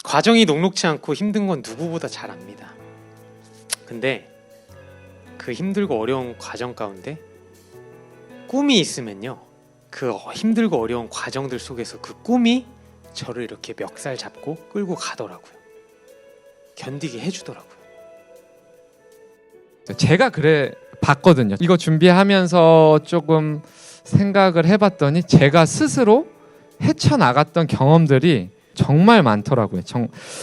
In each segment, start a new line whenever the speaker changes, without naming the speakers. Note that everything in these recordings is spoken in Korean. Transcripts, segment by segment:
과정이 녹록지 않고 힘든 건 누구보다 잘 압니다. 근데 그 힘들고 어려운 과정 가운데 꿈이 있으면요, 그 힘들고 어려운 과정들 속에서 그 꿈이 저를 이렇게 멱살 잡고 끌고 가더라고요. 견디게 해주더라고요.
제가 그래 봤거든요. 이거 준비하면서 조금 생각을 해봤더니 제가 스스로 헤쳐나갔던 경험들이 정말 많더라고요.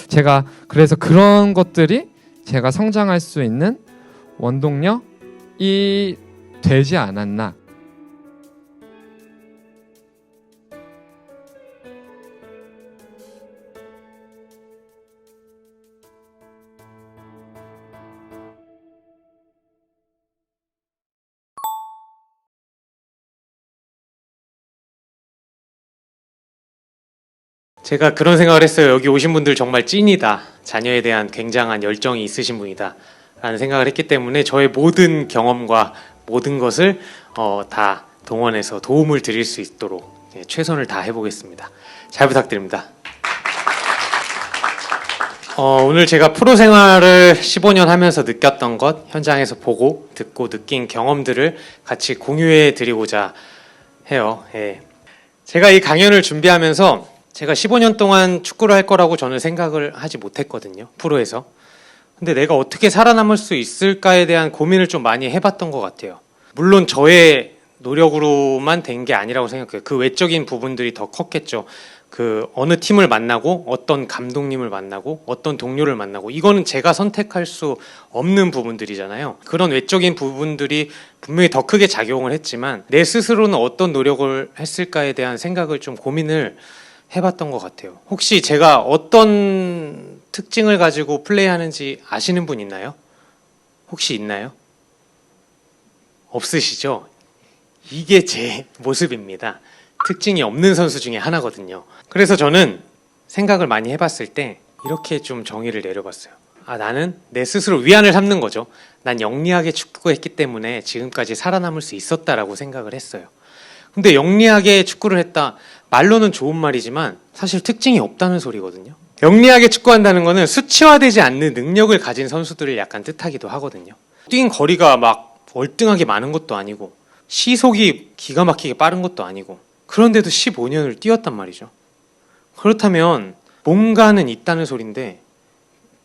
제가 그래서 그런 것들이 제가 성장할 수 있는 원동력이 되지 않았나.
제가 그런 생각을 했어요. 여기 오신 분들 정말 찐이다. 자녀에 대한 굉장한 열정이 있으신 분이다 라는 생각을 했기 때문에 저의 모든 경험과 모든 것을 다 동원해서 도움을 드릴 수 있도록 최선을 다해보겠습니다. 잘 부탁드립니다. 오늘 제가 프로 생활을 15년 하면서 느꼈던 것, 현장에서 보고 듣고 느낀 경험들을 같이 공유해 드리고자 해요. 제가 이 강연을 준비하면서 제가 15년 동안 축구를 할 거라고 저는 생각을 하지 못했거든요, 프로에서. 근데 내가 어떻게 살아남을 수 있을까에 대한 고민을 좀 많이 해봤던 것 같아요. 물론 저의 노력으로만 된 게 아니라고 생각해요. 그 외적인 부분들이 더 컸겠죠. 그 어느 팀을 만나고 어떤 감독님을 만나고 어떤 동료를 만나고, 이거는 제가 선택할 수 없는 부분들이잖아요. 그런 외적인 부분들이 분명히 더 크게 작용을 했지만 내 스스로는 어떤 노력을 했을까에 대한 생각을 좀 고민을 해봤던 것 같아요. 혹시 제가 어떤 특징을 가지고 플레이하는지 아시는 분 있나요? 혹시 있나요? 없으시죠? 이게 제 모습입니다. 특징이 없는 선수 중에 하나거든요. 그래서 저는 생각을 많이 해봤을 때 이렇게 좀 정의를 내려봤어요. 나는 내 스스로 위안을 삼는 거죠. 난 영리하게 축구했기 때문에 지금까지 살아남을 수 있었다라고 생각을 했어요. 근데 영리하게 축구를 했다, 말로는 좋은 말이지만 사실 특징이 없다는 소리거든요. 영리하게 축구한다는 거는 수치화되지 않는 능력을 가진 선수들을 약간 뜻하기도 하거든요. 뛴 거리가 막 월등하게 많은 것도 아니고 시속이 기가 막히게 빠른 것도 아니고, 그런데도 15년을 뛰었단 말이죠. 그렇다면 뭔가는 있다는 소린데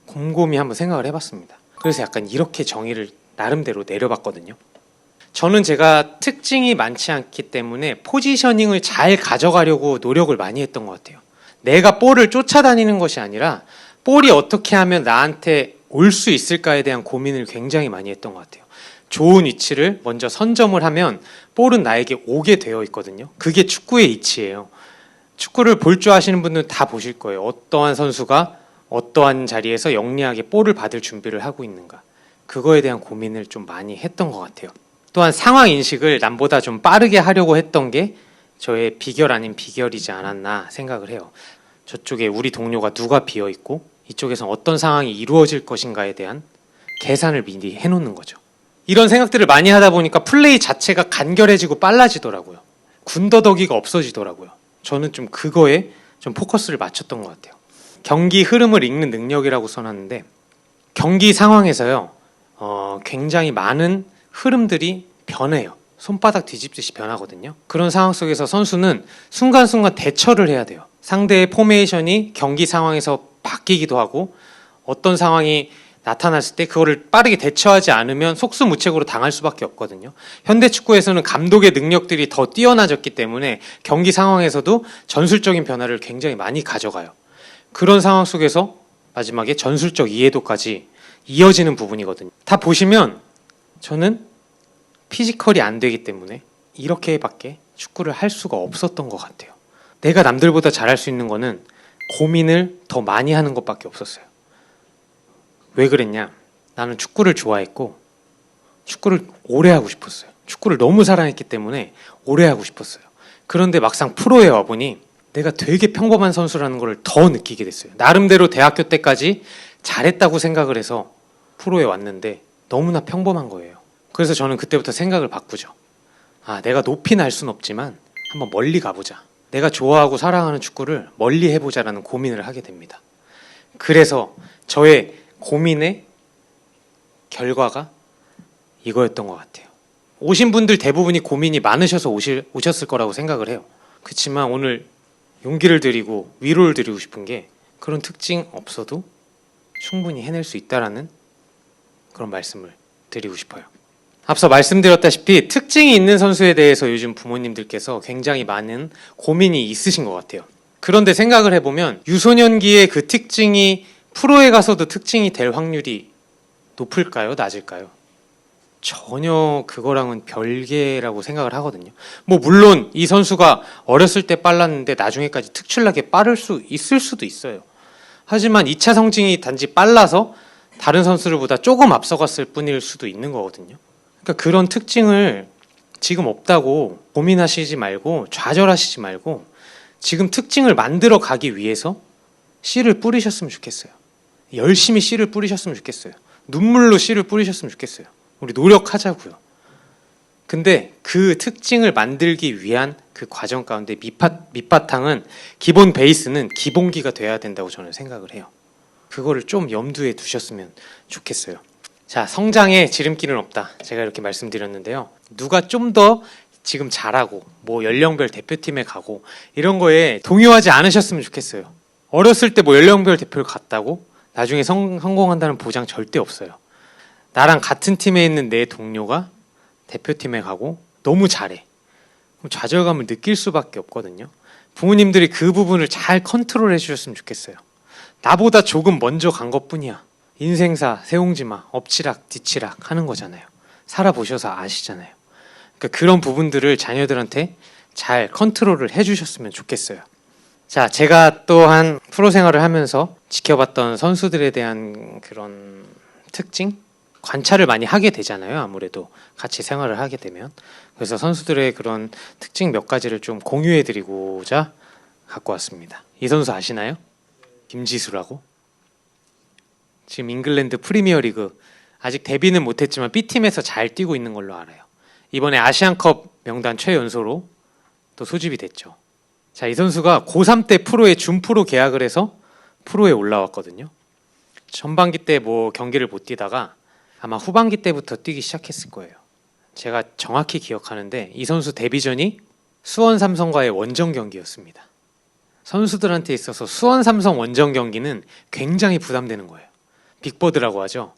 곰곰이 한번 생각을 해봤습니다. 그래서 약간 이렇게 정의를 나름대로 내려봤거든요. 저는 제가 특징이 많지 않기 때문에 포지셔닝을 잘 가져가려고 노력을 많이 했던 것 같아요. 내가 볼을 쫓아다니는 것이 아니라 볼이 어떻게 하면 나한테 올 수 있을까에 대한 고민을 굉장히 많이 했던 것 같아요. 좋은 위치를 먼저 선점을 하면 볼은 나에게 오게 되어 있거든요. 그게 축구의 이치예요. 축구를 볼 줄 아시는 분들은 다 보실 거예요. 어떠한 선수가 어떠한 자리에서 영리하게 볼을 받을 준비를 하고 있는가. 그거에 대한 고민을 좀 많이 했던 것 같아요. 또한 상황 인식을 남보다 좀 빠르게 하려고 했던 게 저의 비결 아닌 비결이지 않았나 생각을 해요. 저쪽에 우리 동료가 누가 비어있고 이쪽에서 어떤 상황이 이루어질 것인가에 대한 계산을 미리 해놓는 거죠. 이런 생각들을 많이 하다 보니까 플레이 자체가 간결해지고 빨라지더라고요. 군더더기가 없어지더라고요. 저는 좀 그거에 좀 포커스를 맞췄던 것 같아요. 경기 흐름을 읽는 능력이라고 써놨는데, 경기 상황에서요, 굉장히 많은 흐름들이 변해요. 손바닥 뒤집듯이 변하거든요. 그런 상황 속에서 선수는 순간순간 대처를 해야 돼요. 상대의 포메이션이 경기 상황에서 바뀌기도 하고, 어떤 상황이 나타났을 때 그거를 빠르게 대처하지 않으면 속수무책으로 당할 수밖에 없거든요. 현대 축구에서는 감독의 능력들이 더 뛰어나졌기 때문에 경기 상황에서도 전술적인 변화를 굉장히 많이 가져가요. 그런 상황 속에서 마지막에 전술적 이해도까지 이어지는 부분이거든요. 다 보시면 저는 피지컬이 안 되기 때문에 이렇게밖에 축구를 할 수가 없었던 것 같아요. 내가 남들보다 잘할 수 있는 거는 고민을 더 많이 하는 것밖에 없었어요. 왜 그랬냐? 나는 축구를 좋아했고 축구를 오래 하고 싶었어요. 축구를 너무 사랑했기 때문에 오래 하고 싶었어요. 그런데 막상 프로에 와보니 내가 되게 평범한 선수라는 걸 더 느끼게 됐어요. 나름대로 대학교 때까지 잘했다고 생각을 해서 프로에 왔는데 너무나 평범한 거예요. 그래서 저는 그때부터 생각을 바꾸죠. 내가 높이 날 순 없지만 한번 멀리 가보자. 내가 좋아하고 사랑하는 축구를 멀리 해보자라는 고민을 하게 됩니다. 그래서 저의 고민의 결과가 이거였던 것 같아요. 오신 분들 대부분이 고민이 많으셔서 오셨을 거라고 생각을 해요. 그렇지만 오늘 용기를 드리고 위로를 드리고 싶은 게 그런 특징 없어도 충분히 해낼 수 있다라는 그런 말씀을 드리고 싶어요. 앞서 말씀드렸다시피 특징이 있는 선수에 대해서 요즘 부모님들께서 굉장히 많은 고민이 있으신 것 같아요. 그런데 생각을 해보면 유소년기의 그 특징이 프로에 가서도 특징이 될 확률이 높을까요? 낮을까요? 전혀 그거랑은 별개라고 생각을 하거든요. 뭐 물론 이 선수가 어렸을 때 빨랐는데 나중에까지 특출나게 빠를 수 있을 수도 있어요. 하지만 2차 성징이 단지 빨라서 다른 선수들보다 조금 앞서갔을 뿐일 수도 있는 거거든요. 그러니까 그런 특징을 지금 없다고 고민하시지 말고 좌절하시지 말고 지금 특징을 만들어 가기 위해서 씨를 뿌리셨으면 좋겠어요. 열심히 씨를 뿌리셨으면 좋겠어요. 눈물로 씨를 뿌리셨으면 좋겠어요. 우리 노력하자고요. 근데 그 특징을 만들기 위한 그 과정 가운데 밑바탕은 기본 베이스는 기본기가 돼야 된다고 저는 생각을 해요. 그거를 좀 염두에 두셨으면 좋겠어요. 자, 성장에 지름길은 없다. 제가 이렇게 말씀드렸는데요. 누가 좀 더 지금 잘하고 뭐 연령별 대표팀에 가고 이런 거에 동요하지 않으셨으면 좋겠어요. 어렸을 때 뭐 연령별 대표를 갔다고 나중에 성공한다는 보장 절대 없어요. 나랑 같은 팀에 있는 내 동료가 대표팀에 가고 너무 잘해. 그럼 좌절감을 느낄 수밖에 없거든요. 부모님들이 그 부분을 잘 컨트롤해 주셨으면 좋겠어요. 나보다 조금 먼저 간 것뿐이야. 인생사 세옹지마 엎치락 뒤치락 하는 거잖아요. 살아보셔서 아시잖아요. 그러니까 그런 부분들을 자녀들한테 잘 컨트롤을 해주셨으면 좋겠어요. 자, 제가 또한 프로 생활을 하면서 지켜봤던 선수들에 대한 그런 특징? 관찰을 많이 하게 되잖아요. 아무래도 같이 생활을 하게 되면. 그래서 선수들의 그런 특징 몇 가지를 좀 공유해드리고자 갖고 왔습니다. 이 선수 아시나요? 김지수라고. 지금 잉글랜드 프리미어리그 아직 데뷔는 못했지만 B팀에서 잘 뛰고 있는 걸로 알아요. 이번에 아시안컵 명단 최연소로 또 소집이 됐죠. 자, 이 선수가 고3 때 프로에 준프로 계약을 해서 프로에 올라왔거든요. 전반기 때 뭐 경기를 못 뛰다가 아마 후반기 때부터 뛰기 시작했을 거예요. 제가 정확히 기억하는데 이 선수 데뷔전이 수원 삼성과의 원정 경기였습니다. 선수들한테 있어서 수원 삼성 원정 경기는 굉장히 부담되는 거예요. 빅보드라고 하죠.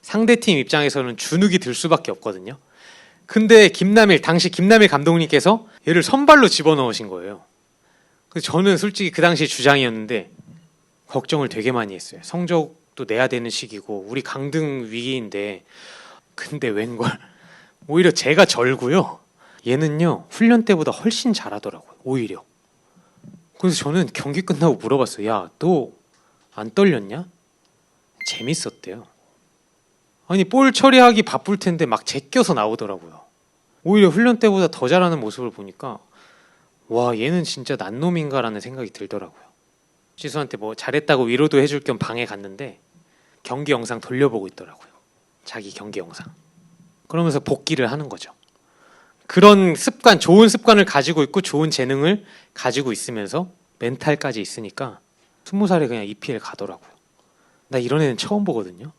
상대팀 입장에서는 주눅이 들 수밖에 없거든요. 근데 당시 김남일 감독님께서 얘를 선발로 집어넣으신 거예요. 그래서 저는 솔직히 그 당시 주장이었는데 걱정을 되게 많이 했어요. 성적도 내야 되는 시기고 우리 강등 위기인데 근데 웬걸 오히려 제가 절고요. 얘는요 훈련 때보다 훨씬 잘하더라고요. 오히려. 그래서 저는 경기 끝나고 물어봤어요. 야, 너 안 떨렸냐? 재밌었대요. 아니 볼 처리하기 바쁠 텐데 막 제껴서 나오더라고요. 오히려 훈련 때보다 더 잘하는 모습을 보니까 와, 얘는 진짜 난 놈인가라는 생각이 들더라고요. 지수한테 뭐 잘했다고 위로도 해줄 겸 방에 갔는데 경기 영상 돌려보고 있더라고요. 자기 경기 영상. 그러면서 복귀를 하는 거죠. 그런 습관, 좋은 습관을 가지고 있고 좋은 재능을 가지고 있으면서 멘탈까지 있으니까 20살에 그냥 EPL 가더라고요. 나 이런 애는 처음 보거든요.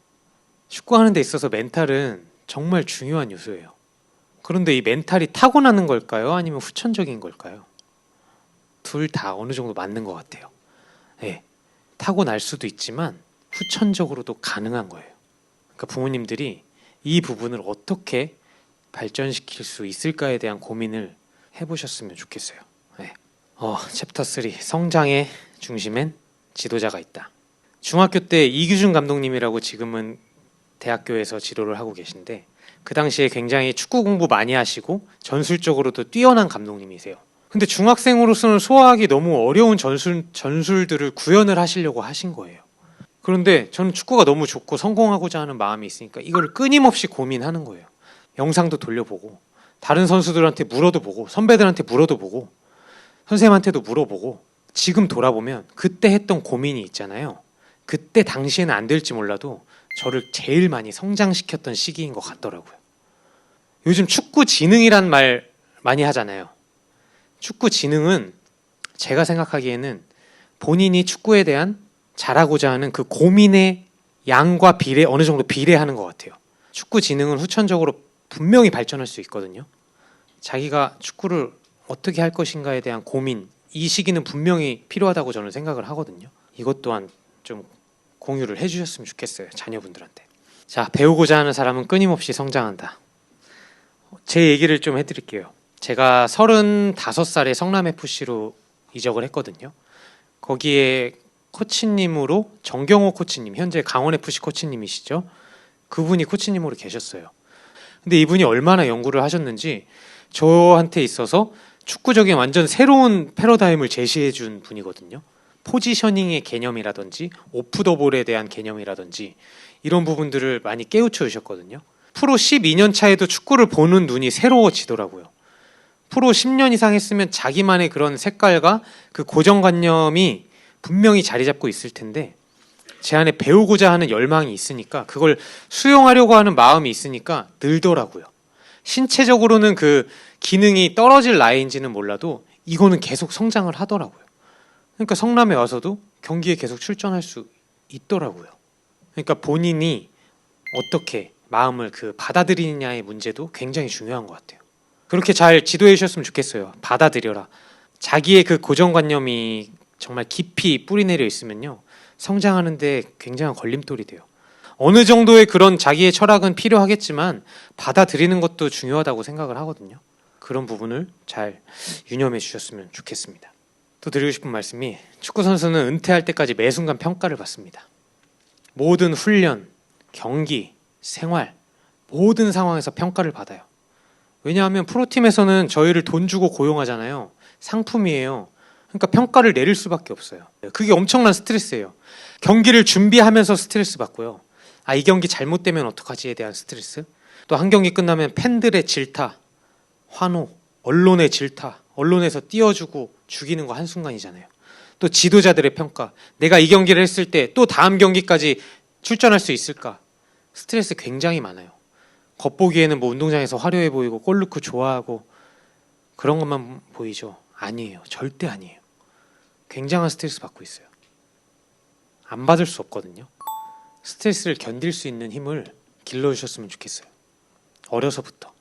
축구하는 데 있어서 멘탈은 정말 중요한 요소예요. 그런데 이 멘탈이 타고나는 걸까요? 아니면 후천적인 걸까요? 둘 다 어느 정도 맞는 것 같아요. 네, 타고날 수도 있지만 후천적으로도 가능한 거예요. 그러니까 부모님들이 이 부분을 어떻게 발전시킬 수 있을까에 대한 고민을 해보셨으면 좋겠어요. 네. 챕터 3 성장의 중심엔 지도자가 있다. 중학교 때 이규준 감독님이라고 지금은 대학교에서 지도를 하고 계신데 그 당시에 굉장히 축구 공부 많이 하시고 전술적으로도 뛰어난 감독님이세요. 근데 중학생으로서는 소화하기 너무 어려운 전술들을 구현을 하시려고 하신 거예요. 그런데 저는 축구가 너무 좋고 성공하고자 하는 마음이 있으니까 이거를 끊임없이 고민하는 거예요. 영상도 돌려보고 다른 선수들한테 물어도 보고 선배들한테 물어도 보고 선생님한테도 물어보고 지금 돌아보면 그때 했던 고민이 있잖아요. 그때 당시에는 안 될지 몰라도 저를 제일 많이 성장시켰던 시기인 것 같더라고요. 요즘 축구 지능이란 말 많이 하잖아요. 축구 지능은 제가 생각하기에는 본인이 축구에 대한 잘하고자 하는 그 고민의 양과 어느 정도 비례하는 것 같아요. 축구 지능은 후천적으로 분명히 발전할 수 있거든요. 자기가 축구를 어떻게 할 것인가에 대한 고민, 이 시기는 분명히 필요하다고 저는 생각을 하거든요. 이것 또한 좀 공유를 해주셨으면 좋겠어요, 자녀분들한테. 자, 배우고자 하는 사람은 끊임없이 성장한다. 제 얘기를 좀 해드릴게요. 제가 35살에 성남FC로 이적을 했거든요. 거기에 코치님으로 정경호 코치님, 현재 강원FC 코치님이시죠. 그분이 코치님으로 계셨어요. 근데 이분이 얼마나 연구를 하셨는지 저한테 있어서 축구적인 완전 새로운 패러다임을 제시해 준 분이거든요. 포지셔닝의 개념이라든지 오프 더 볼에 대한 개념이라든지 이런 부분들을 많이 깨우쳐 주셨거든요. 프로 12년 차에도 축구를 보는 눈이 새로워지더라고요. 프로 10년 이상 했으면 자기만의 그런 색깔과 그 고정관념이 분명히 자리 잡고 있을 텐데 제 안에 배우고자 하는 열망이 있으니까 그걸 수용하려고 하는 마음이 있으니까 늘더라고요. 신체적으로는 그 기능이 떨어질 나이인지는 몰라도 이거는 계속 성장을 하더라고요. 그러니까 성남에 와서도 경기에 계속 출전할 수 있더라고요. 그러니까 본인이 어떻게 마음을 받아들이느냐의 문제도 굉장히 중요한 것 같아요. 그렇게 잘 지도해 주셨으면 좋겠어요. 받아들여라. 자기의 그 고정관념이 정말 깊이 뿌리내려 있으면요, 성장하는데 굉장한 걸림돌이 돼요. 어느 정도의 그런 자기의 철학은 필요하겠지만 받아들이는 것도 중요하다고 생각을 하거든요. 그런 부분을 잘 유념해 주셨으면 좋겠습니다. 또 드리고 싶은 말씀이, 축구 선수는 은퇴할 때까지 매 순간 평가를 받습니다. 모든 훈련, 경기, 생활, 모든 상황에서 평가를 받아요. 왜냐하면 프로팀에서는 저희를 돈 주고 고용하잖아요. 상품이에요. 그러니까 평가를 내릴 수밖에 없어요. 그게 엄청난 스트레스예요. 경기를 준비하면서 스트레스 받고요. 이 경기 잘못되면 어떡하지에 대한 스트레스. 또 한 경기 끝나면 팬들의 질타, 환호, 언론의 질타, 언론에서 띄워주고 죽이는 거 한순간이잖아요. 또 지도자들의 평가, 내가 이 경기를 했을 때 또 다음 경기까지 출전할 수 있을까. 스트레스 굉장히 많아요. 겉보기에는 뭐 운동장에서 화려해 보이고 골 넣고 좋아하고 그런 것만 보이죠. 아니에요. 절대 아니에요. 굉장한 스트레스 받고 있어요. 안 받을 수 없거든요. 스트레스를 견딜 수 있는 힘을 길러주셨으면 좋겠어요. 어려서부터.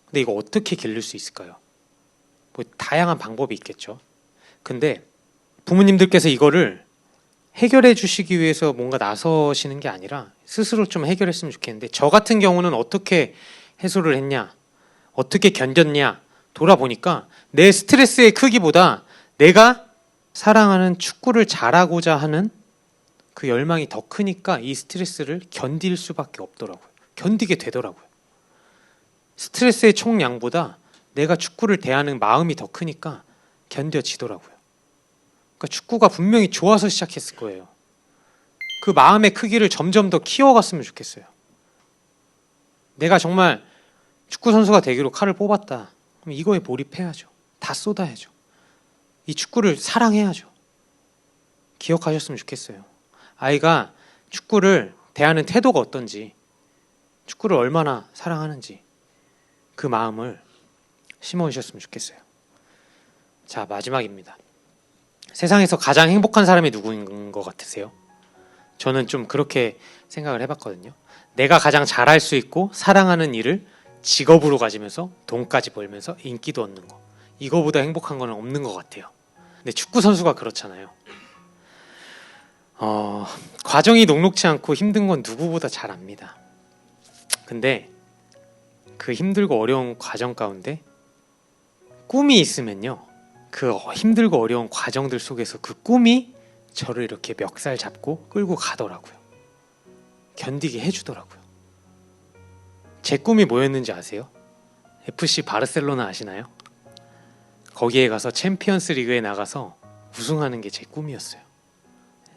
근데 이거 어떻게 길릴 수 있을까요? 뭐 다양한 방법이 있겠죠. 근데 부모님들께서 이거를 해결해 주시기 위해서 뭔가 나서시는 게 아니라 스스로 좀 해결했으면 좋겠는데, 저 같은 경우는 어떻게 해소를 했냐, 어떻게 견뎠냐 돌아보니까 내 스트레스의 크기보다 내가 사랑하는 축구를 잘하고자 하는 그 열망이 더 크니까 이 스트레스를 견딜 수밖에 없더라고요. 견디게 되더라고요. 스트레스의 총량보다 내가 축구를 대하는 마음이 더 크니까 견뎌지더라고요. 그러니까 축구가 분명히 좋아서 시작했을 거예요. 그 마음의 크기를 점점 더 키워갔으면 좋겠어요. 내가 정말 축구 선수가 되기로 칼을 뽑았다. 그럼 이거에 몰입해야죠. 다 쏟아야죠. 이 축구를 사랑해야죠. 기억하셨으면 좋겠어요. 아이가 축구를 대하는 태도가 어떤지, 축구를 얼마나 사랑하는지 그 마음을 심어주셨으면 좋겠어요. 자, 마지막입니다. 세상에서 가장 행복한 사람이 누구인 것 같으세요? 저는 좀 그렇게 생각을 해봤거든요. 내가 가장 잘할 수 있고 사랑하는 일을 직업으로 가지면서 돈까지 벌면서 인기도 얻는 거, 이거보다 행복한 건 없는 것 같아요. 근데 축구 선수가 그렇잖아요. 과정이 녹록지 않고 힘든 건 누구보다 잘 압니다. 근데 그 힘들고 어려운 과정 가운데 꿈이 있으면요, 그 힘들고 어려운 과정들 속에서 그 꿈이 저를 이렇게 멱살 잡고 끌고 가더라고요. 견디게 해주더라고요. 제 꿈이 뭐였는지 아세요? FC 바르셀로나 아시나요? 거기에 가서 챔피언스 리그에 나가서 우승하는 게 제 꿈이었어요.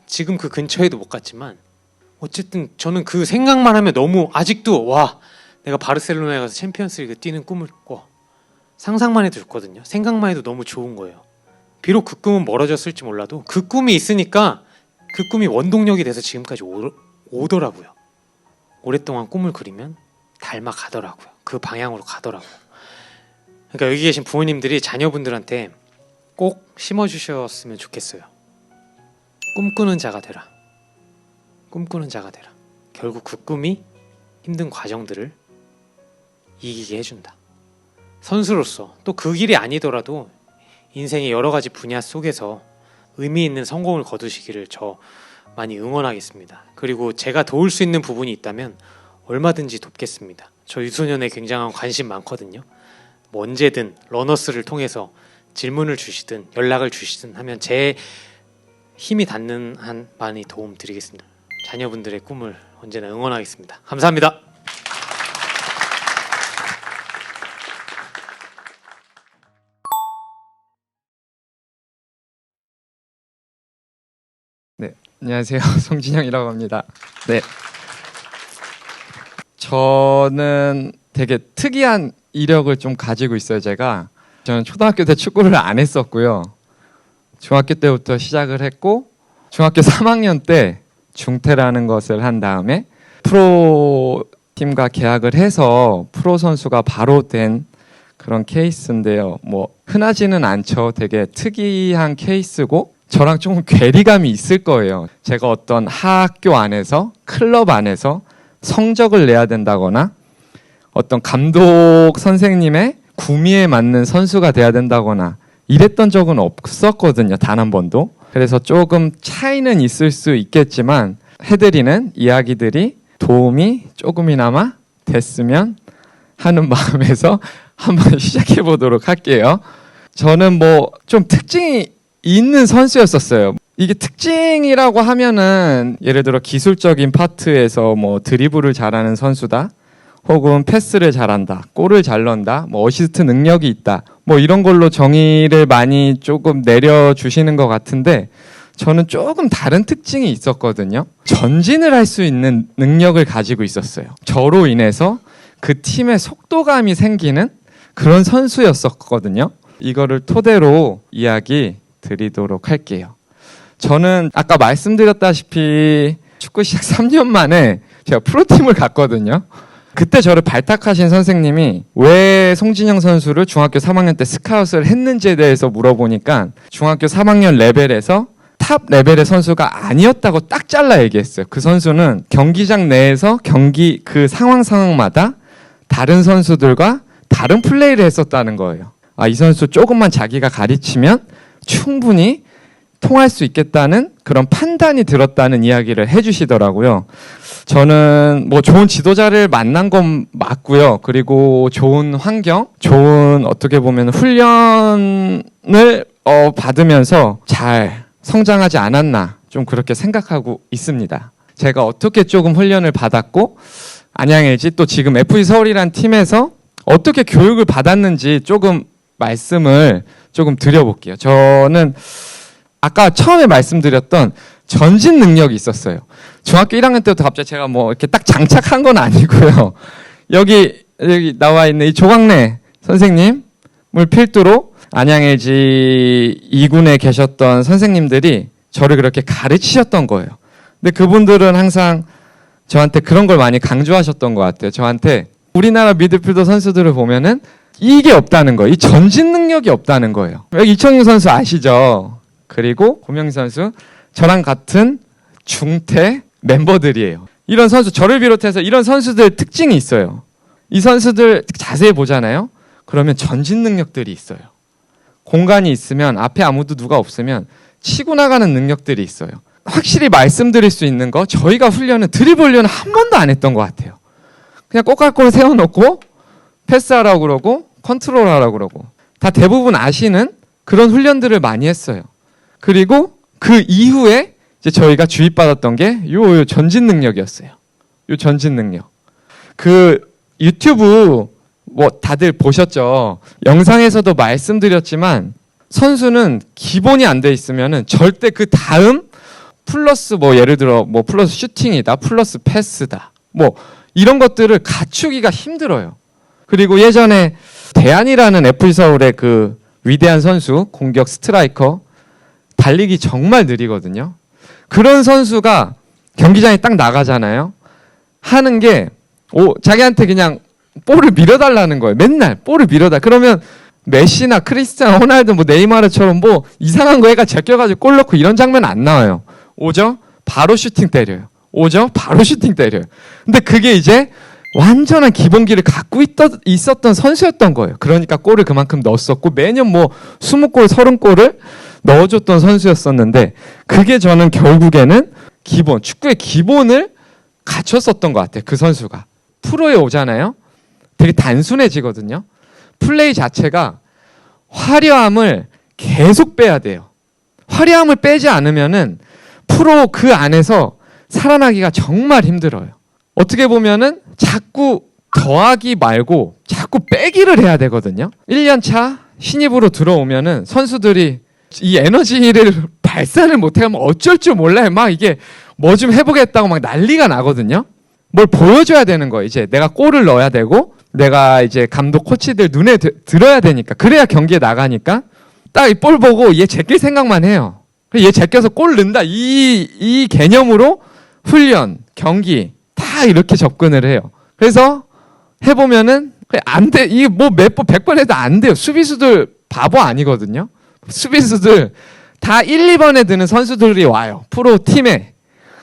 지금 그 근처에도 못 갔지만 어쨌든 저는 그 생각만 하면 너무, 아직도 내가 바르셀로나에 가서 챔피언스 리그 뛰는 꿈을 꿔. 상상만 해도 좋거든요. 생각만 해도 너무 좋은 거예요. 비록 그 꿈은 멀어졌을지 몰라도 그 꿈이 있으니까 그 꿈이 원동력이 돼서 지금까지 오더라고요. 오랫동안 꿈을 그리면 닮아가더라고요. 그 방향으로 가더라고요. 그러니까 여기 계신 부모님들이 자녀분들한테 꼭 심어주셨으면 좋겠어요. 꿈꾸는 자가 되라. 꿈꾸는 자가 되라. 결국 그 꿈이 힘든 과정들을 이기게 해준다. 선수로서 또 그 길이 아니더라도 인생의 여러 가지 분야 속에서 의미 있는 성공을 거두시기를 저 많이 응원하겠습니다. 그리고 제가 도울 수 있는 부분이 있다면 얼마든지 돕겠습니다. 저 유소년에 굉장한 관심 많거든요. 뭐 언제든 러너스를 통해서 질문을 주시든 연락을 주시든 하면 제 힘이 닿는 한 많이 도움 드리겠습니다. 자녀분들의 꿈을 언제나 응원하겠습니다. 감사합니다.
네, 안녕하세요. 송진영이라고 합니다. 네, 저는 되게 특이한 이력을 좀 가지고 있어요. 저는 초등학교 때 축구를 안 했었고요. 중학교 때부터 시작을 했고 중학교 3학년 때 중퇴라는 것을 한 다음에 프로 팀과 계약을 해서 프로 선수가 바로 된 그런 케이스인데요. 뭐 흔하지는 않죠. 되게 특이한 케이스고 저랑 조금 괴리감이 있을 거예요. 제가 어떤 학교 안에서 클럽 안에서 성적을 내야 된다거나 어떤 감독 선생님의 구미에 맞는 선수가 돼야 된다거나 이랬던 적은 없었거든요. 단 한 번도. 그래서 조금 차이는 있을 수 있겠지만 해드리는 이야기들이 도움이 조금이나마 됐으면 하는 마음에서 한번 시작해 보도록 할게요. 저는 뭐 좀 특징이 있는 선수였었어요. 이게 특징이라고 하면은 예를 들어 기술적인 파트에서 뭐 드리블을 잘하는 선수다, 혹은 패스를 잘한다, 골을 잘 넣는다, 뭐 어시스트 능력이 있다, 뭐 이런 걸로 정의를 많이 조금 내려주시는 것 같은데 저는 조금 다른 특징이 있었거든요. 전진을 할 수 있는 능력을 가지고 있었어요. 저로 인해서 그 팀의 속도감이 생기는 그런 선수였었거든요. 이거를 토대로 이야기 드리도록 할게요. 저는 아까 말씀드렸다시피 축구 시작 3년 만에 제가 프로팀을 갔거든요. 그때 저를 발탁하신 선생님이 왜 송진영 선수를 중학교 3학년 때 스카웃을 했는지에 대해서 물어보니까 중학교 3학년 레벨에서 탑 레벨의 선수가 아니었다고 딱 잘라 얘기했어요. 그 선수는 경기장 내에서 경기 그 상황마다 다른 선수들과 다른 플레이를 했었다는 거예요. 아, 이 선수 조금만 자기가 가르치면 충분히 통할 수 있겠다는 그런 판단이 들었다는 이야기를 해주시더라고요. 저는 뭐 좋은 지도자를 만난 건 맞고요. 그리고 좋은 환경, 좋은 어떻게 보면 훈련을 받으면서 잘 성장하지 않았나 좀 그렇게 생각하고 있습니다. 제가 어떻게 조금 훈련을 받았고 안양 LG 또 지금 FC 서울이란 팀에서 어떻게 교육을 받았는지 조금 말씀을 조금 드려볼게요. 저는 아까 처음에 말씀드렸던 전진 능력이 있었어요. 중학교 1학년 때부터 갑자기 제가 뭐 이렇게 딱 장착한 건 아니고요. 여기 나와 있는 이 조광래 선생님을 필두로 안양 LG 2군에 계셨던 선생님들이 저를 그렇게 가르치셨던 거예요. 근데 그분들은 항상 저한테 그런 걸 많이 강조하셨던 것 같아요. 저한테 우리나라 미드필더 선수들을 보면은 이게 없다는 거예요. 이 전진 능력이 없다는 거예요. 여기 이청용 선수 아시죠? 그리고 고명희 선수, 저랑 같은 중퇴 멤버들이에요. 이런 선수, 저를 비롯해서 이런 선수들 특징이 있어요. 이 선수들 자세히 보잖아요. 그러면 전진 능력들이 있어요. 공간이 있으면 앞에 아무도 누가 없으면 치고 나가는 능력들이 있어요. 확실히 말씀드릴 수 있는 거, 저희가 훈련은 드리블 훈련은 한 번도 안 했던 것 같아요. 그냥 꼬깔꼬 세워놓고 패스하라고 그러고 컨트롤하라고 그러고 다 대부분 아시는 그런 훈련들을 많이 했어요. 그리고 그 이후에 이제 저희가 주입받았던 게 요 전진 능력이었어요. 요 전진 능력. 그 유튜브 뭐 다들 보셨죠? 영상에서도 말씀드렸지만 선수는 기본이 안 돼 있으면은 절대 그 다음 플러스 뭐 예를 들어 뭐 플러스 슈팅이다, 플러스 패스다, 뭐 이런 것들을 갖추기가 힘들어요. 그리고 예전에 대안이라는 FC 서울의 그 위대한 선수, 공격 스트라이커, 달리기 정말 느리거든요. 그런 선수가 경기장에 딱 나가잖아요. 하는 게 자기한테 그냥 볼을 밀어달라는 거예요. 맨날 볼을 밀어달. 그러면 메시나 크리스티아노 호날두 뭐 네이마르처럼 뭐 이상한 거 애가 제껴가지고 골 넣고 이런 장면 안 나와요. 오죠? 바로 슈팅 때려요. 오죠? 바로 슈팅 때려요. 근데 그게 이제 완전한 기본기를 갖고 있었던 선수였던 거예요. 그러니까 골을 그만큼 넣었었고 매년 뭐 20골, 30골을 넣어줬던 선수였었는데 그게 저는 결국에는 기본, 축구의 기본을 갖췄었던 것 같아요. 그 선수가. 프로에 오잖아요. 되게 단순해지거든요. 플레이 자체가 화려함을 계속 빼야 돼요. 화려함을 빼지 않으면은 프로 그 안에서 살아나기가 정말 힘들어요. 어떻게 보면은 자꾸 더하기 말고 자꾸 빼기를 해야 되거든요. 1년 차 신입으로 들어오면은 선수들이 이 에너지를 발산을 못하면 어쩔 줄 몰라요. 막 이게 뭐 좀 해보겠다고 막 난리가 나거든요. 뭘 보여줘야 되는 거예요. 이제 내가 골을 넣어야 되고 내가 이제 감독 코치들 눈에 들어야 되니까 그래야 경기에 나가니까 딱 이 볼 보고 얘 제낄 생각만 해요. 얘 제껴서 골 넣는다 이 개념으로 훈련, 경기 다 이렇게 접근을 해요. 그래서 해보면은 안 돼. 이게 뭐 몇 번, 100번 해도 안 돼요. 수비수들 바보 아니거든요. 수비수들 다 1, 2번에 드는 선수들이 와요. 프로 팀에.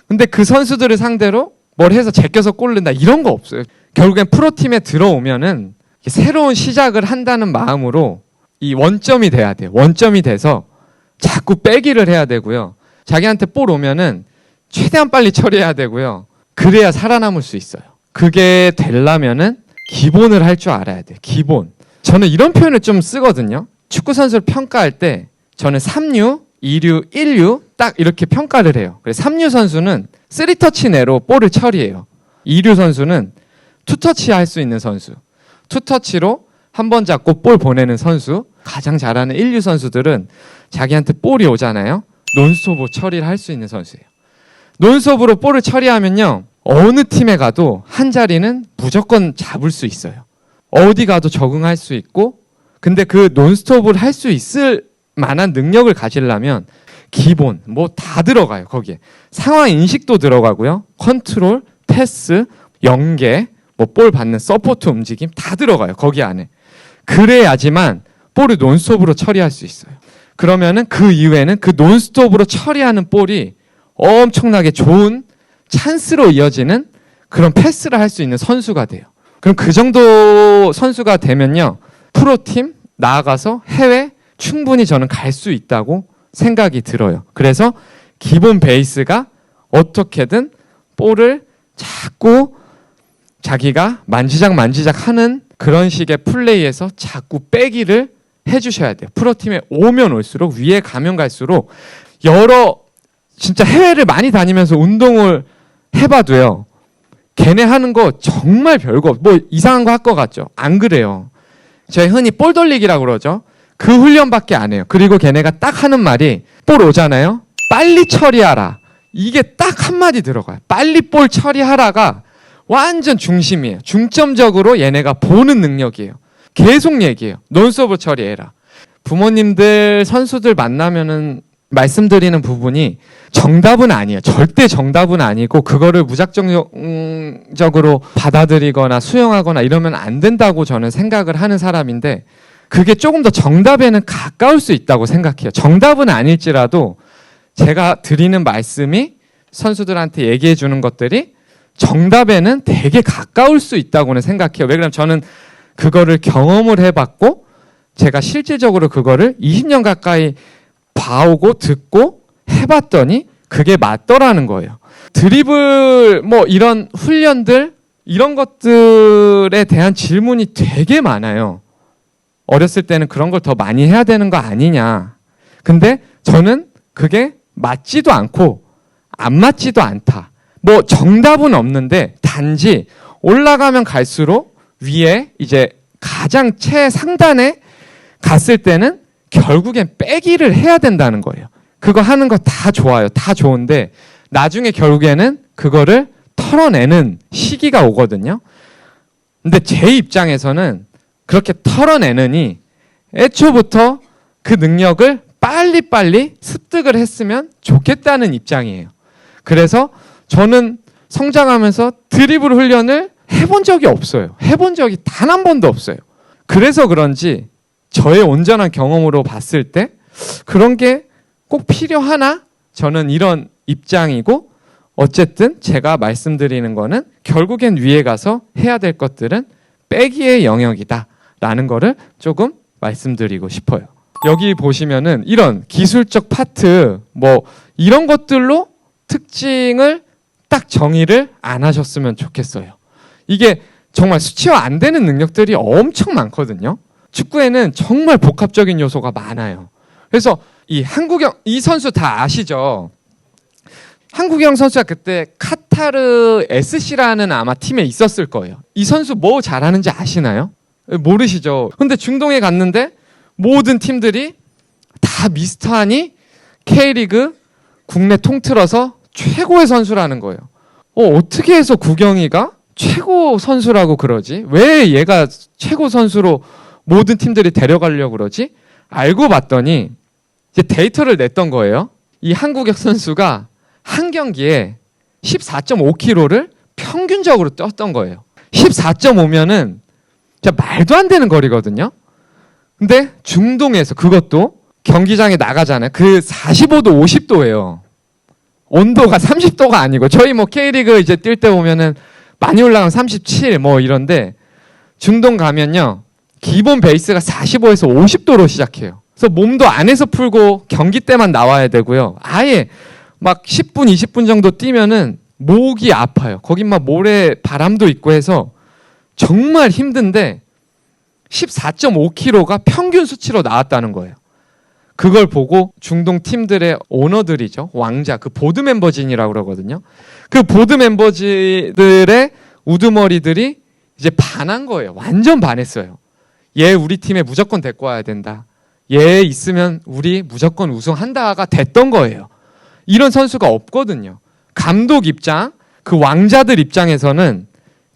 근데 그 선수들을 상대로 뭘 해서 제껴서 골 넣는다 이런 거 없어요. 결국엔 프로팀에 들어오면은 새로운 시작을 한다는 마음으로 이 원점이 돼야 돼요. 원점이 돼서 자꾸 빼기를 해야 되고요. 자기한테 볼 오면은 최대한 빨리 처리해야 되고요. 그래야 살아남을 수 있어요. 그게 되려면은 기본을 할 줄 알아야 돼요. 기본. 저는 이런 표현을 좀 쓰거든요. 축구 선수를 평가할 때 저는 3류, 2류, 1류 딱 이렇게 평가를 해요. 그래서 3류 선수는 3터치 내로 볼을 처리해요. 2류 선수는 2터치 할 수 있는 선수. 2터치로 한 번 잡고 볼 보내는 선수. 가장 잘하는 1류 선수들은 자기한테 볼이 오잖아요. 논스톱으로 처리를 할 수 있는 선수예요. 논스톱으로 볼을 처리하면요. 어느 팀에 가도 한 자리는 무조건 잡을 수 있어요. 어디 가도 적응할 수 있고 근데 그 논스톱을 할 수 있을 만한 능력을 가지려면 기본 뭐 다 들어가요. 거기에 상황 인식도 들어가고요. 컨트롤, 패스, 연계, 뭐 볼 받는 서포트 움직임 다 들어가요. 거기 안에. 그래야지만 볼을 논스톱으로 처리할 수 있어요. 그러면은 그 이후에는 그 논스톱으로 처리하는 볼이 엄청나게 좋은 찬스로 이어지는 그런 패스를 할 수 있는 선수가 돼요. 그럼 그 정도 선수가 되면요. 프로팀 나아가서 해외 충분히 저는 갈 수 있다고 생각이 들어요. 그래서 기본 베이스가 어떻게든 볼을 자꾸 자기가 만지작 하는 그런 식의 플레이에서 자꾸 빼기를 해주셔야 돼요. 프로팀에 오면 올수록 위에 가면 갈수록 여러 진짜 해외를 많이 다니면서 운동을 해봐도요. 걔네 하는 거 정말 별거 뭐 이상한 거 할 것 같죠? 안 그래요. 저희 흔히 볼 돌리기라고 그러죠. 그 훈련밖에 안 해요. 그리고 걔네가 딱 하는 말이 볼 오잖아요. 빨리 처리하라. 이게 딱 한마디 들어가요. 빨리 볼 처리하라가 완전 중심이에요. 중점적으로 얘네가 보는 능력이에요. 계속 얘기해요. 논스톱으로 처리해라. 부모님들, 선수들 만나면은 말씀드리는 부분이 정답은 아니에요. 절대 정답은 아니고 그거를 무작정적으로 받아들이거나 수용하거나 이러면 안 된다고 저는 생각을 하는 사람인데 그게 조금 더 정답에는 가까울 수 있다고 생각해요. 정답은 아닐지라도 제가 드리는 말씀이 선수들한테 얘기해 주는 것들이 정답에는 되게 가까울 수 있다고는 생각해요. 왜 그러냐면 저는 그거를 경험을 해봤고 제가 실질적으로 그거를 20년 가까이 봐오고 듣고 해봤더니 그게 맞더라는 거예요. 드리블 뭐 이런 훈련들 이런 것들에 대한 질문이 되게 많아요. 어렸을 때는 그런 걸 더 많이 해야 되는 거 아니냐. 근데 저는 그게 맞지도 않고 안 맞지도 않다. 뭐 정답은 없는데 단지 올라가면 갈수록 위에 이제 가장 최상단에 갔을 때는 결국엔 빼기를 해야 된다는 거예요. 그거 하는 거 다 좋아요. 다 좋은데 나중에 결국에는 그거를 털어내는 시기가 오거든요. 근데 제 입장에서는 그렇게 털어내느니 애초부터 그 능력을 빨리빨리 습득을 했으면 좋겠다는 입장이에요. 그래서 저는 성장하면서 드리블 훈련을 해본 적이 없어요. 해본 적이 단 한 번도 없어요. 그래서 그런지 저의 온전한 경험으로 봤을 때 그런 게 꼭 필요하나? 저는 이런 입장이고, 어쨌든 제가 말씀드리는 거는 결국엔 위에 가서 해야 될 것들은 빼기의 영역이다 라는 거를 조금 말씀드리고 싶어요. 여기 보시면은 이런 기술적 파트 뭐 이런 것들로 특징을 딱 정의를 안 하셨으면 좋겠어요. 이게 정말 수치화 안 되는 능력들이 엄청 많거든요. 축구에는 정말 복합적인 요소가 많아요. 그래서 이 선수 다 아시죠? 한국영 선수가 그때 카타르 SC라는 아마 팀에 있었을 거예요. 이 선수 뭐 잘하는지 아시나요? 모르시죠? 근데 중동에 갔는데 모든 팀들이 다 미스터하니 K리그 국내 통틀어서 최고의 선수라는 거예요. 어떻게 해서 구경이가 최고 선수라고 그러지? 왜 얘가 최고 선수로 모든 팀들이 데려가려고 그러지? 알고 봤더니 이제 데이터를 냈던 거예요. 이 한국역 선수가 한 경기에 14.5km를 평균적으로 뛰었던 거예요. 14.5면은 진짜 말도 안 되는 거리거든요. 근데 중동에서 그것도 경기장에 나가잖아요. 그 45도, 50도예요. 온도가 30도가 아니고 저희 뭐 K리그 이제 뛸 때 보면은 많이 올라가면 37 뭐 이런데 중동 가면요. 기본 베이스가 45에서 50도로 시작해요. 그래서 몸도 안에서 풀고 경기 때만 나와야 되고요. 아예 막 10분, 20분 정도 뛰면은 목이 아파요. 거긴 막 모래 바람도 있고 해서 정말 힘든데 14.5kg가 평균 수치로 나왔다는 거예요. 그걸 보고 중동 팀들의 오너들이죠. 왕자, 그 보드 멤버진이라고 그러거든요. 그 보드 멤버들의 우두머리들이 이제 반한 거예요. 완전 반했어요. 얘 우리 팀에 무조건 데리고 와야 된다. 얘 있으면 우리 무조건 우승한다가 됐던 거예요. 이런 선수가 없거든요. 감독 입장, 그 왕자들 입장에서는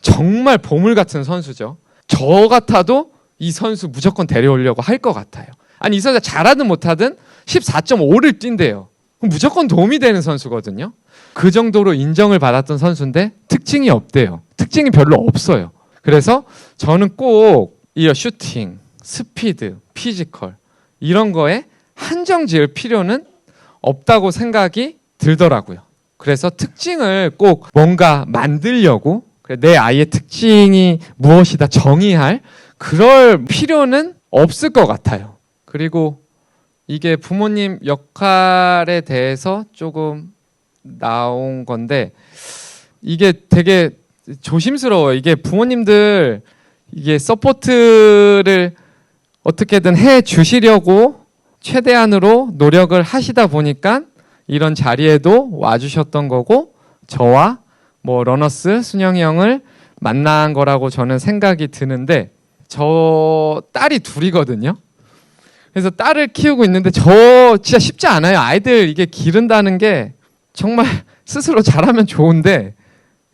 정말 보물 같은 선수죠. 저 같아도 이 선수 무조건 데려오려고 할 것 같아요. 아니 이 선수가 잘하든 못하든 14.5를 뛴대요. 그럼 무조건 도움이 되는 선수거든요. 그 정도로 인정을 받았던 선수인데 특징이 없대요. 특징이 별로 없어요. 그래서 저는 꼭 이 슈팅, 스피드, 피지컬 이런 거에 한정 지을 필요는 없다고 생각이 들더라고요. 그래서 특징을 꼭 뭔가 만들려고 내 아이의 특징이 무엇이다 정의할 그럴 필요는 없을 것 같아요. 그리고 이게 부모님 역할에 대해서 조금 나온 건데 이게 되게 조심스러워요. 이게 부모님들 이게 서포트를 어떻게든 해 주시려고 최대한으로 노력을 하시다 보니까 이런 자리에도 와주셨던 거고 저와 뭐 러너스 순영이 형을 만난 거라고 저는 생각이 드는데 저 딸이 둘이거든요. 그래서 딸을 키우고 있는데 저 진짜 쉽지 않아요. 아이들 이게 기른다는 게 정말 스스로 잘하면 좋은데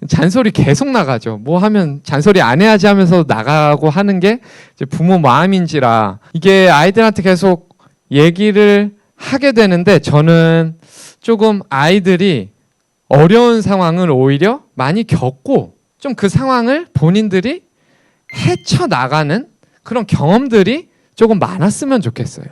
잔소리 계속 나가죠. 뭐 하면 잔소리 안 해야지 하면서 나가고 하는 게 이제 부모 마음인지라 이게 아이들한테 계속 얘기를 하게 되는데 저는 조금 아이들이 어려운 상황을 오히려 많이 겪고 좀 그 상황을 본인들이 헤쳐나가는 그런 경험들이 조금 많았으면 좋겠어요.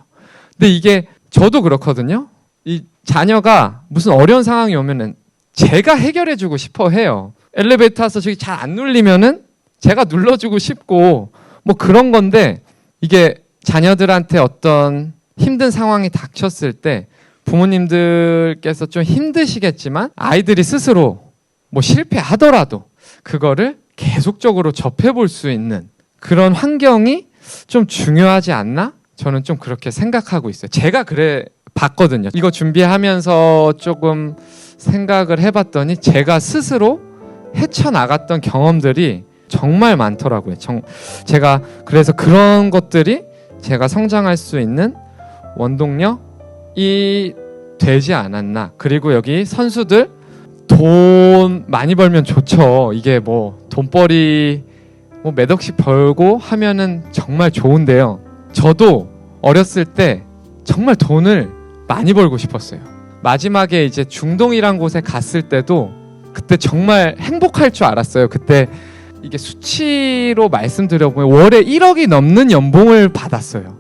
근데 이게 저도 그렇거든요. 이 자녀가 무슨 어려운 상황이 오면은 제가 해결해주고 싶어 해요. 엘리베이터 타서 저기 잘 안 눌리면은 제가 눌러주고 싶고 뭐 그런 건데 이게 자녀들한테 어떤 힘든 상황이 닥쳤을 때 부모님들께서 좀 힘드시겠지만 아이들이 스스로 뭐 실패하더라도 그거를 계속적으로 접해볼 수 있는 그런 환경이 좀 중요하지 않나? 저는 좀 그렇게 생각하고 있어요. 제가 그래 봤거든요. 이거 준비하면서 조금 생각을 해봤더니 제가 스스로 헤쳐나갔던 경험들이 정말 많더라고요. 제가 그래서 그런 것들이 제가 성장할 수 있는 원동력이 되지 않았나. 그리고 여기 선수들 돈 많이 벌면 좋죠. 이게 뭐 돈벌이 뭐 몇 억씩 벌고 하면은 정말 좋은데요. 저도 어렸을 때 정말 돈을 많이 벌고 싶었어요. 마지막에 이제 중동이란 곳에 갔을 때도 그때 정말 행복할 줄 알았어요. 그때 이게 수치로 말씀드려보면 월에 1억이 넘는 연봉을 받았어요.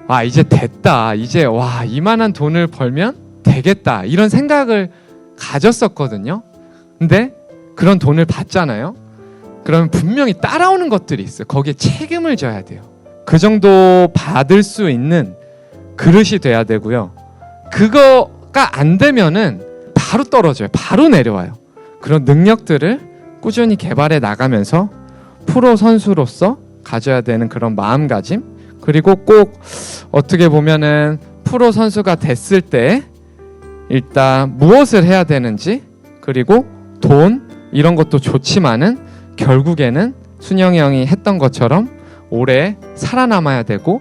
아, 이제 됐다. 이제 와, 이만한 돈을 벌면 되겠다. 이런 생각을 가졌었거든요. 근데 그런 돈을 받잖아요. 그러면 분명히 따라오는 것들이 있어요. 거기에 책임을 져야 돼요. 그 정도 받을 수 있는 그릇이 돼야 되고요. 그거가 안 되면은 바로 떨어져요. 바로 내려와요. 그런 능력들을 꾸준히 개발해 나가면서 프로 선수로서 가져야 되는 그런 마음가짐, 그리고 꼭 어떻게 보면은 프로 선수가 됐을 때 일단 무엇을 해야 되는지, 그리고 돈 이런 것도 좋지만은 결국에는 순영이 형이 했던 것처럼 오래 살아남아야 되고,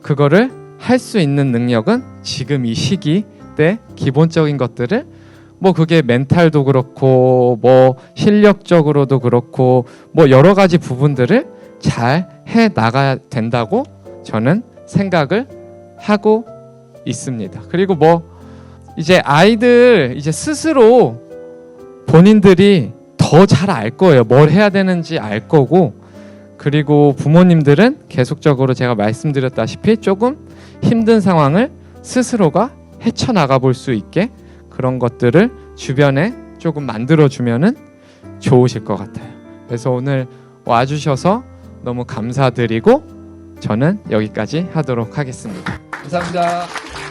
그거를 할 수 있는 능력은 지금 이 시기 때 기본적인 것들을 뭐 그게 멘탈도 그렇고 뭐 실력적으로도 그렇고 뭐 여러 가지 부분들을 잘 해 나가야 된다고 저는 생각을 하고 있습니다. 그리고 뭐 이제 아이들 이제 스스로 본인들이 더 잘 알 거예요. 뭘 해야 되는지 알 거고, 그리고 부모님들은 계속적으로 제가 말씀드렸다시피 조금 힘든 상황을 스스로가 헤쳐나가 볼 수 있게 그런 것들을 주변에 조금 만들어주면은 좋으실 것 같아요. 그래서 오늘 와주셔서 너무 감사드리고 저는 여기까지 하도록 하겠습니다. 감사합니다.